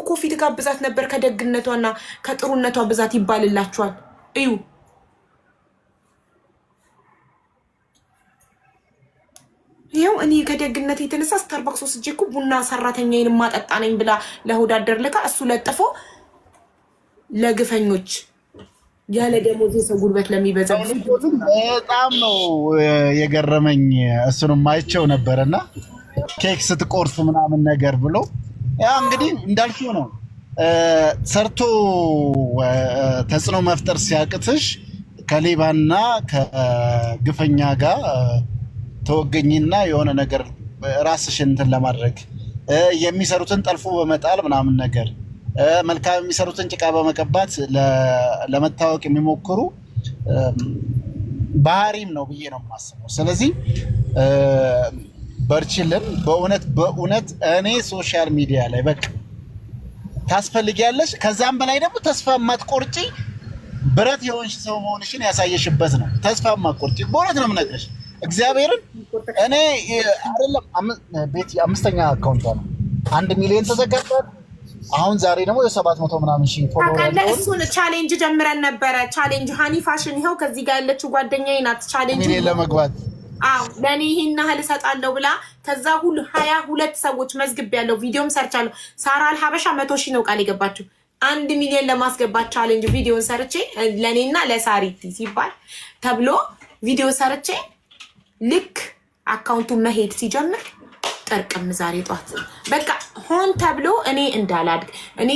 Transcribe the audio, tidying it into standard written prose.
ኮፊ ትጋብዛት ነበር ከደግነቷና ከጥሩነቷ ብዛት ይባልላችኋል እዩ ይሄው እኔ ከደግነት የተነሳ ስታርባክስ ወስጄ እኮ ቡና ሰራተኛዬን ማጠጣ ነኝ ብላ ለሆዳደር ለካ እሱ ለጥፎ ለግፈኞች ያለ ደሞዝ ሰው ጉልበት ለሚበዛው በጣም ነው የገረመኝ እሱንም አይቼው ነበርና ኬክ ስትቆርስ ምናምን ነገር ብሎ ያ እንግዲህ እንዳልሽው ነው ሰርቶ ተጽዕኖ መፍጠር ሲያቅትሽ ከሌባና ከግፈኛ ጋር ተወገኝና የሆነ ነገር ራስሽን እንትን ለማድረግ የሚሰሩትን ጠልፎ በመጣል ምናምን ነገር መልካም የሚሰሩትን ጭቃ በመቀባት ለመታወቅ የሚሞክሩ ባህሪም ነው ብዬ ነው የማስበው። ስለዚህ በርችልን በእውነት እኔ ሶሻል ሚዲያ ላይ በቃ ታስፈልጊያለሽ። ከዛም በላይ ደግሞ ተስፋ ማትቆርጪ ብረት የሆንሽ ሰው መሆንሽን ያሳየሽበት ነው። ተስፋ ማትቆርጪ በእውነት ነው የምነግርሽ እግዚአብሔርን። እኔ አይደለም ቤት 5ኛ አካውንት ነው 1 ሚሊዮን ተዘጋበት። አሁን ዛሬ ደግሞ የ700 ምናምን ሺህ ፎሎወር አለ። እሱን ቻሌንጅ ጀምረን ነበረ። ቻሌንጅ ሃኒ ፋሽን ይኸው ከዚህ ጋር ያለችው ጓደኛዬ ናት። ቻሌንጅ ሚሊዮን ለመግባት ለኔ ይሄን ያህል እሰጣለሁ ብላ ከዛ ሁሉ 22 ሰዎች መዝግብ ያለው ቪዲዮም ሰርቻለሁ። ሳራ አልሐበሻ 100 ሺህ ነው ቃል የገባችው 1 ሚሊዮን ለማስገባት ቻሌንጅ ቪዲዮን ሰርቼ ለኔና ለሳሪቲ ሲባል ተብሎ ቪዲዮ ሰርቼ ልክ አካውንቱ መሄድ ሲጀምር ጠርቅም ዛሬ ጧት በቃ ሆን ተብሎ እኔ እንዳላድግ እኔ